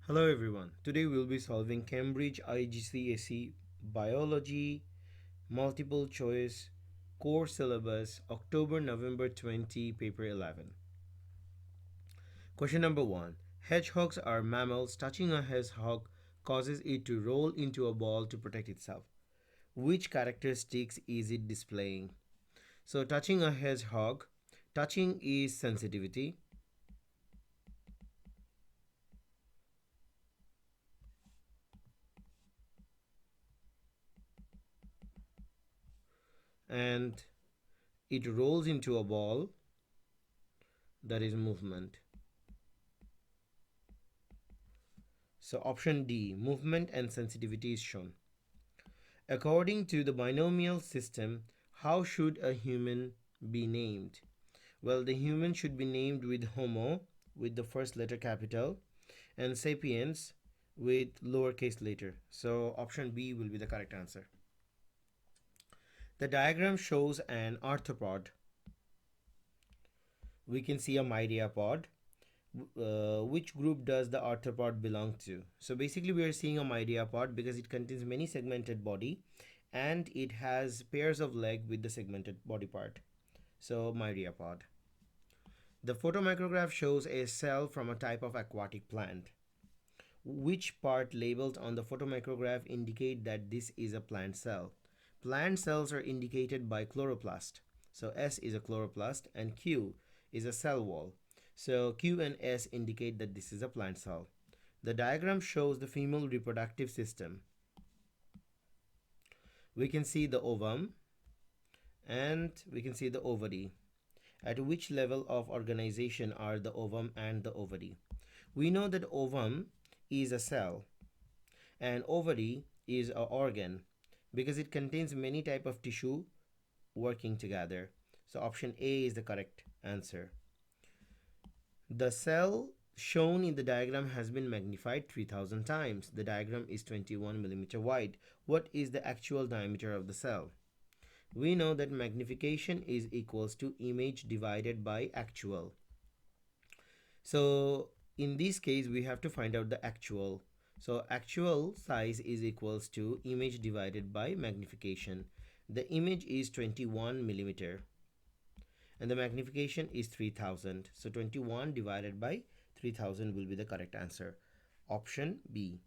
Hello everyone. Today we'll be solving Cambridge IGCSE Biology Multiple Choice Core Syllabus October-November 20 Paper 11. Question number 1. Hedgehogs are mammals. Touching a hedgehog causes it to roll into a ball to protect itself. Which characteristics is it displaying? So touching a hedgehog, touching is sensitivity, and it rolls into a ball, that is movement. So option D, movement and sensitivity is shown. According to the binomial system, how should a human be named? Well, the human should be named with Homo with the first letter capital and sapiens with lowercase letter. So option B will be the correct answer. The diagram shows an arthropod. We can see a myriapod. Which group does the arthropod belong to? So basically we are seeing a myriapod because it contains many segmented body and it has pairs of leg with the segmented body part. So myriapod. The photomicrograph shows a cell from a type of aquatic plant. Which part labeled on the photomicrograph indicate that this is a plant cell? Plant cells are indicated by chloroplast. So S is a chloroplast and Q is a cell wall. So Q and S indicate that this is a plant cell. The diagram shows the female reproductive system. We can see the ovum and we can see the ovary. At which level of organization are the ovum and the ovary? We know that ovum is a cell and ovary is an organ because it contains many type of tissue working together. So option A is the correct answer. The cell shown in the diagram has been magnified 3000 times. The diagram is 21 millimeter wide. What is the actual diameter of the cell? We know that magnification is equals to image divided by actual. So in this case we have to find out the actual. So actual size is equals to image divided by magnification. The image is 21 millimeter and the magnification is 3000. So 21 divided by 3000 will be the correct answer. Option B.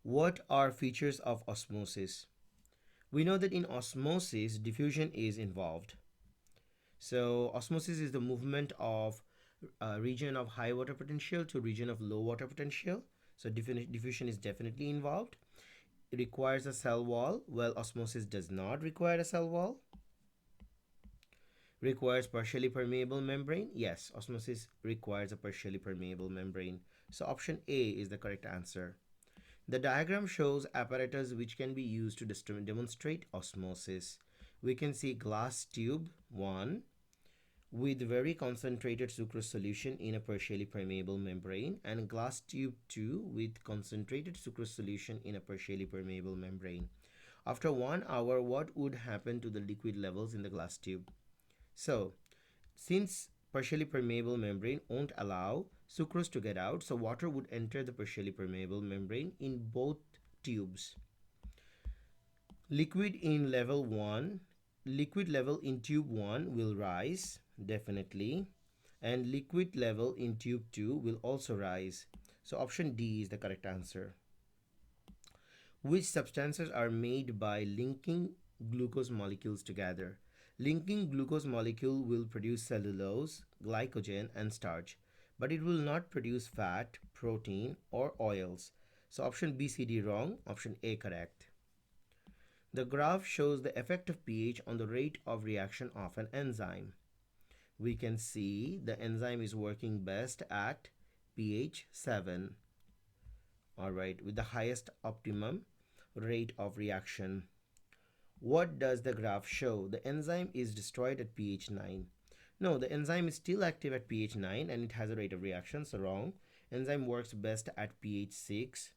What are features of osmosis? We know that in osmosis, diffusion is involved. So osmosis is the movement of a region of high water potential to region of low water potential. So diffusion is definitely involved. It requires a cell wall. Well, osmosis does not require a cell wall. Requires partially permeable membrane. Yes, osmosis requires a partially permeable membrane. So option A is the correct answer. The diagram shows apparatus which can be used to demonstrate osmosis. We can see glass tube 1 with very concentrated sucrose solution in a partially permeable membrane and glass tube 2 with concentrated sucrose solution in a partially permeable membrane. After 1 hour, what would happen to the liquid levels in the glass tube? So, since partially permeable membrane won't allow sucrose to get out, so water would enter the partially permeable membrane in both tubes. Liquid in level 1, liquid level in tube 1 will rise definitely, and liquid level in tube 2 will also rise. So option D is the correct answer. Which substances are made by linking glucose molecules together? Linking glucose molecule will produce cellulose, glycogen and starch, but it will not produce fat, protein or oils. So option B, C, D wrong, option A correct. The graph shows the effect of pH on the rate of reaction of an enzyme. We can see the enzyme is working best at pH 7. Alright, with the highest optimum rate of reaction. What does the graph show? The enzyme is destroyed at pH 9. No, the enzyme is still active at pH 9 and it has a rate of reaction, so wrong. Enzyme works best at pH 6,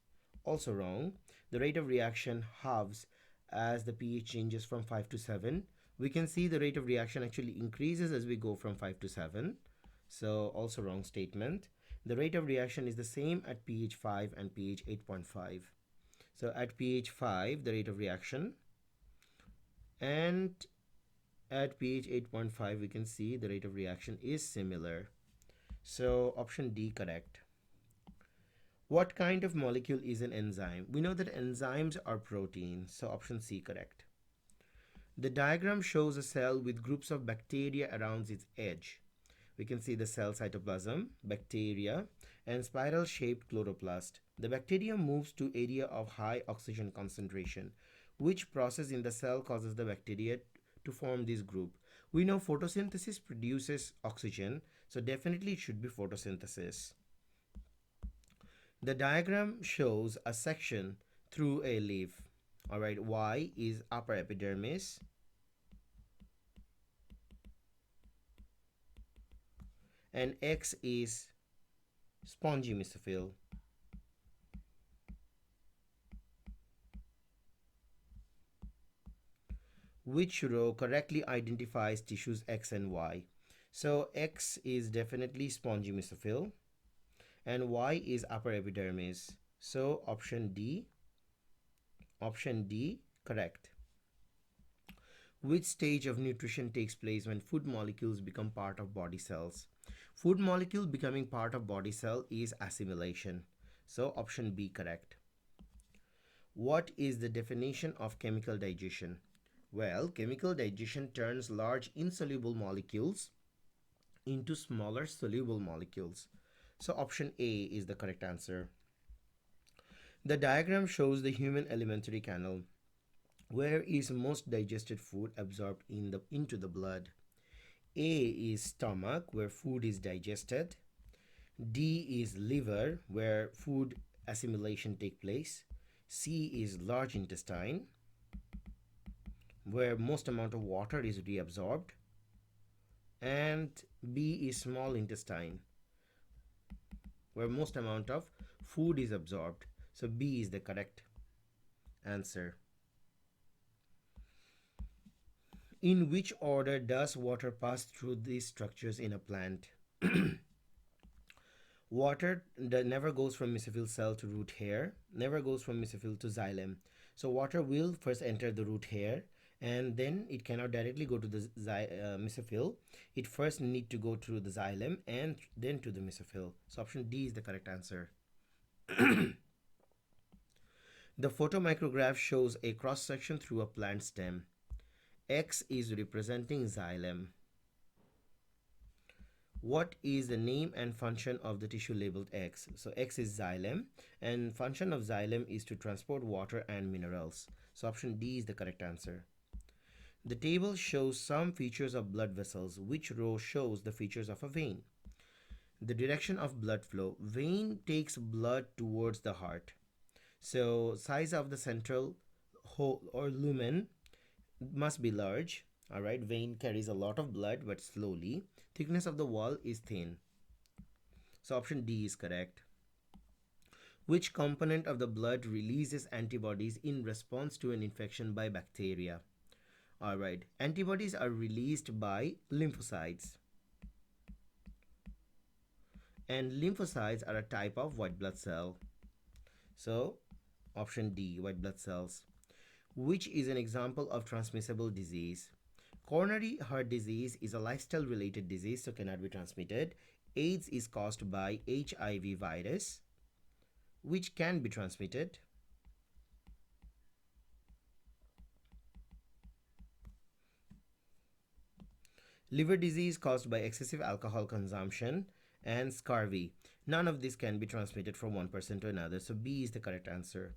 also wrong. The rate of reaction halves as the pH changes from 5 to 7. We can see the rate of reaction actually increases as we go from 5 to 7. So also wrong statement. The rate of reaction is the same at pH 5 and pH 8.5. So at pH 5 the rate of reaction, and at pH 8.5 we can see the rate of reaction is similar. So option D correct. What kind of molecule is an enzyme? We know that enzymes are proteins, so option C correct. The diagram shows a cell with groups of bacteria around its edge. We can see the cell cytoplasm, bacteria, and spiral-shaped chloroplast. The bacteria moves to area of high oxygen concentration. Which process in the cell causes the bacteria to form this group? We know photosynthesis produces oxygen, so definitely it should be photosynthesis. The diagram shows a section through a leaf. Alright, Y is upper epidermis, and X is spongy mesophyll. Which row correctly identifies tissues X and Y? So X is definitely spongy mesophyll and Y is upper epidermis. So option D correct. Which stage of nutrition takes place when food molecules become part of body cells? Food molecule becoming part of body cell is assimilation. So option B correct. What is the definition of chemical digestion? Well, chemical digestion turns large insoluble molecules into smaller soluble molecules. So option A is the correct answer. The diagram shows the human alimentary canal. Where is most digested food absorbed into the blood? A is stomach, where food is digested. D is liver, where food assimilation takes place. C is large intestine, where most amount of water is reabsorbed. And B is small intestine, where most amount of food is absorbed. So B is the correct answer. In which order does water pass through these structures in a plant? Water that never goes from mesophyll cell to root hair, never goes from mesophyll to xylem. So water will first enter the root hair, and then it cannot directly go to the mesophyll. It first need to go through the xylem and then to the mesophyll. So option D is the correct answer. The photomicrograph shows a cross section through a plant stem. X is representing xylem. What is the name and function of the tissue labeled X? So X is xylem, and function of xylem is to transport water and minerals. So option D is the correct answer. The table shows some features of blood vessels. Which row shows the features of a vein? The direction of blood flow. Vein takes blood towards the heart. So size of the central hole or lumen must be large. All right, vein carries a lot of blood but slowly. Thickness of the wall is thin. So option D is correct. Which component of the blood releases antibodies in response to an infection by bacteria? All right, antibodies are released by lymphocytes. And lymphocytes are a type of white blood cell. So option D, white blood cells. Which is an example of transmissible disease? Coronary heart disease is a lifestyle related disease, so cannot be transmitted. AIDS is caused by HIV virus, which can be transmitted. Liver disease caused by excessive alcohol consumption, and scurvy. None of this can be transmitted from one person to another, so B is the correct answer.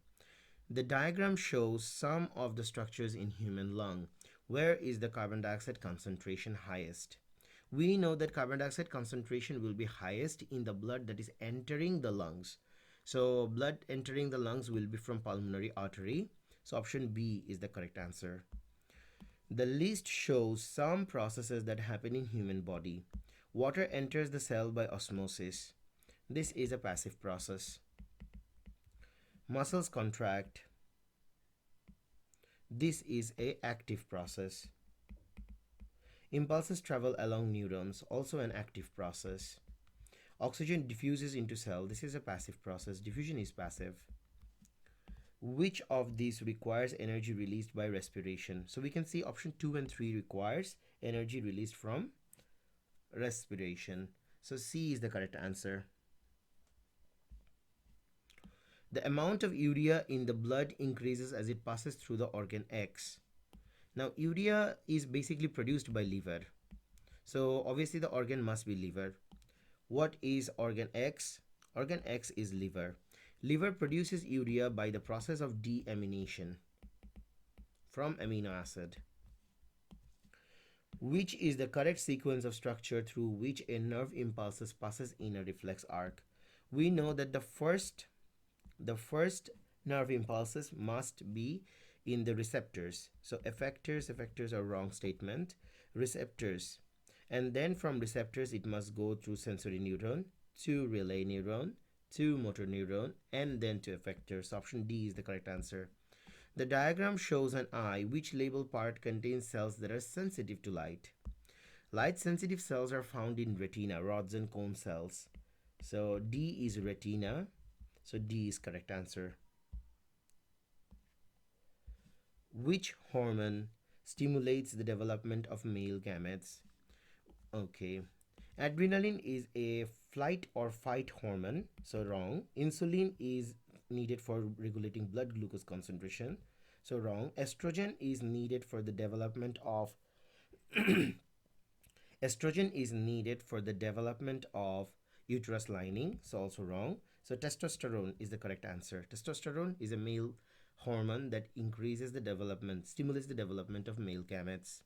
The diagram shows some of the structures in human lung. Where is the carbon dioxide concentration highest? We know that carbon dioxide concentration will be highest in the blood that is entering the lungs. So blood entering the lungs will be from pulmonary artery. So option B is the correct answer. The list shows some processes that happen in human body. Water enters the cell by osmosis. This is a passive process. Muscles contract. This is an active process. Impulses travel along neurons, also an active process. Oxygen diffuses into cell. This is a passive process. Diffusion is passive. Which of these requires energy released by respiration? So we can see option 2 and 3 requires energy released from respiration. So C is the correct answer. The amount of urea in the blood increases as it passes through the organ X. Now urea is basically produced by liver. So obviously the organ must be liver. What is organ X? Organ X is liver. Liver produces urea by the process of deamination from amino acid. Which is the correct sequence of structure through which a nerve impulses passes in a reflex arc? We know that the first nerve impulses must be in the receptors. So effectors are wrong statement. Receptors. And then from receptors it must go through sensory neuron to relay neuron to motor neuron and then to effectors. Option D is the correct answer. The diagram shows an eye. Which label part contains cells that are sensitive to light? Light sensitive cells are found in retina, rods and cone cells. So D is retina. So D is correct answer. Which hormone stimulates the development of male gametes? Okay. Adrenaline is a flight or fight hormone, so wrong. Insulin is needed for regulating blood glucose concentration, so wrong. Estrogen is needed for the development of estrogen is needed for the development of uterus lining, so also wrong. So testosterone is the correct answer. Testosterone is a male hormone that stimulates the development of male gametes.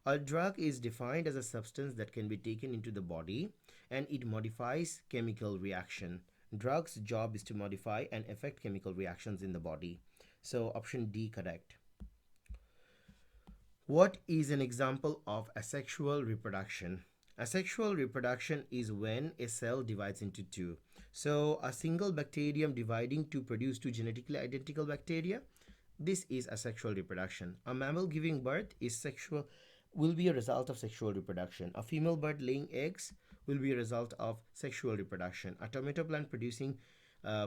A drug is defined as a substance that can be taken into the body and it modifies chemical reaction. Drugs' job is to modify and affect chemical reactions in the body. So option D correct. What is an example of asexual reproduction? Asexual reproduction is when a cell divides into two. So a single bacterium dividing to produce two genetically identical bacteria. This is asexual reproduction. A mammal giving birth will be a result of sexual reproduction. A female bird laying eggs will be a result of sexual reproduction. A tomato plant producing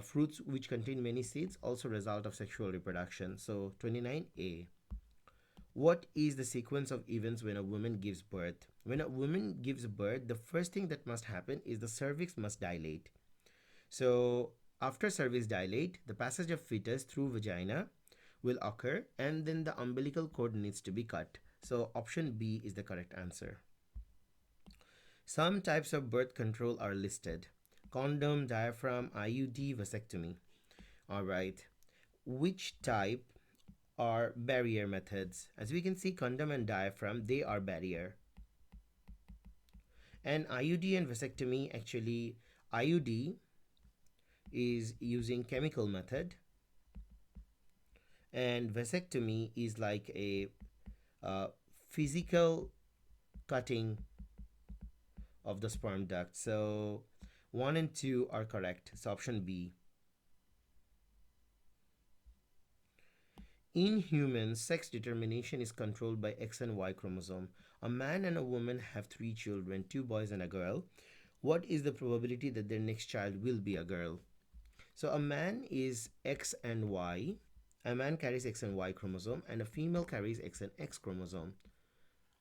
fruits which contain many seeds, also result of sexual reproduction. So 29A. What is the sequence of events when a woman gives birth? When a woman gives birth, the first thing that must happen is the cervix must dilate. So after cervix dilate, the passage of fetus through vagina will occur and then the umbilical cord needs to be cut. So option B is the correct answer. Some types of birth control are listed. Condom, diaphragm, IUD, vasectomy. Alright. Which type are barrier methods? As we can see, condom and diaphragm, they are barrier. And IUD and vasectomy, actually, IUD is using chemical method and vasectomy is like a physical cutting of the sperm duct. So 1 and 2 are correct. It's option B. In humans, sex determination is controlled by X and Y chromosome. A man and a woman have 3 children, 2 boys and a girl. What is the probability that their next child will be a girl? So a man is X and Y. A man carries X and Y chromosome and a female carries X and X chromosome.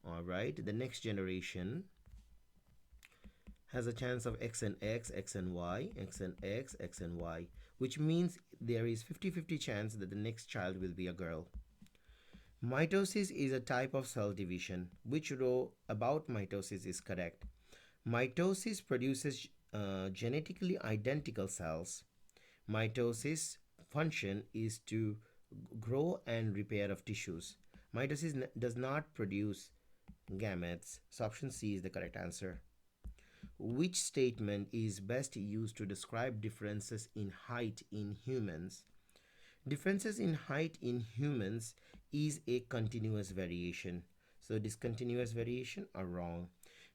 Alright, the next generation has a chance of X and X, X and Y, X and X, X and Y, which means there is 50-50 chance that the next child will be a girl. Mitosis is a type of cell division. Which row about mitosis is correct? Mitosis produces genetically identical cells. Mitosis function is to grow and repair of tissues. Mitosis does not produce gametes. So option C is the correct answer. Which statement is best used to describe differences in height in humans? Differences in height in humans is a continuous variation. So discontinuous variation are wrong.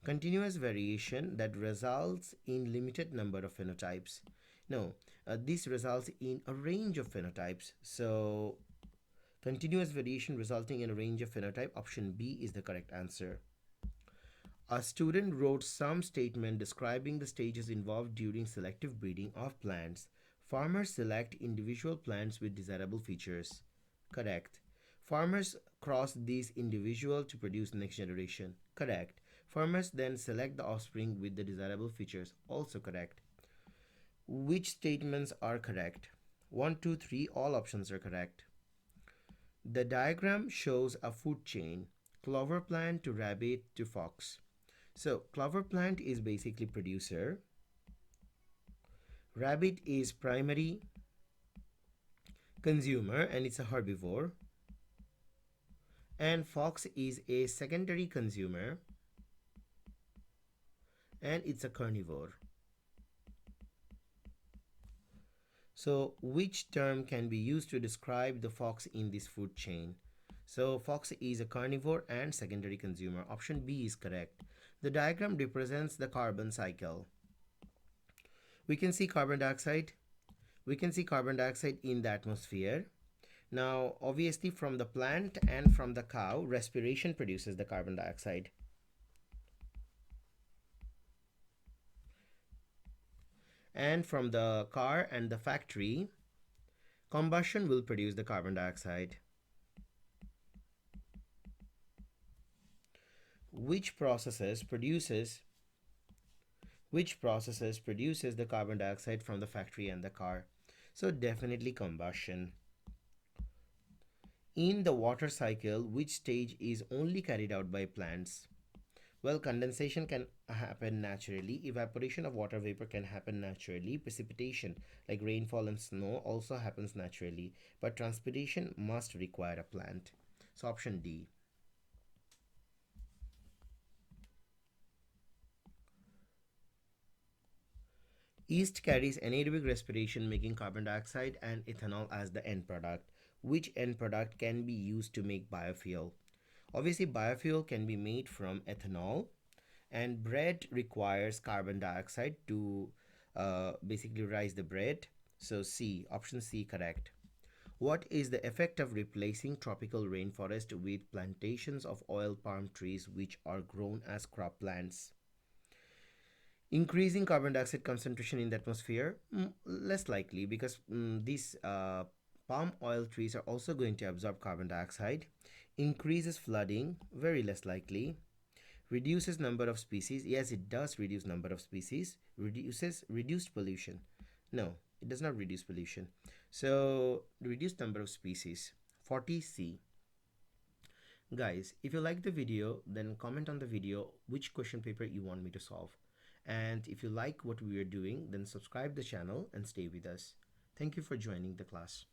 Continuous variation that results in limited number of phenotypes. No, this results in a range of phenotypes. So continuous variation resulting in a range of phenotype, option B is the correct answer. A student wrote some statement describing the stages involved during selective breeding of plants. Farmers select individual plants with desirable features. Correct. Farmers cross these individuals to produce next generation. Correct. Farmers then select the offspring with the desirable features. Also correct. Which statements are correct? 1, 2, 3, all options are correct. The diagram shows a food chain, clover plant to rabbit to fox. So clover plant is basically producer, rabbit is primary consumer and it's a herbivore, and fox is a secondary consumer and it's a carnivore. So which term can be used to describe the fox in this food chain? So fox is a carnivore and secondary consumer. Option B is correct. The diagram represents the carbon cycle. We can see carbon dioxide. We can see carbon dioxide in the atmosphere. Now, obviously, from the plant and from the cow, respiration produces the carbon dioxide. And from the car and the factory, combustion will produce the carbon dioxide. Which processes produces the carbon dioxide from the factory and the car? So definitely combustion. In the water cycle, which stage is only carried out by plants? Well, condensation can happen naturally, evaporation of water vapor can happen naturally, precipitation like rainfall and snow also happens naturally, but transpiration must require a plant. So option D. Yeast carries anaerobic respiration, making carbon dioxide and ethanol as the end product. Which end product can be used to make biofuel? Obviously, biofuel can be made from ethanol, and bread requires carbon dioxide to basically rise the bread. So C, option C, correct. What is the effect of replacing tropical rainforest with plantations of oil palm trees which are grown as crop plants? Increasing carbon dioxide concentration in the atmosphere? Less likely, because these palm oil trees are also going to absorb carbon dioxide. Increases flooding? Very less likely. Reduces number of species? Yes, it does reduce number of species. Reduced pollution? No, it does not reduce pollution. So reduced number of species. 40C. Guys, if you like the video, then comment on the video which question paper you want me to solve. And if you like what we are doing, then subscribe the channel and stay with us. Thank you for joining the class.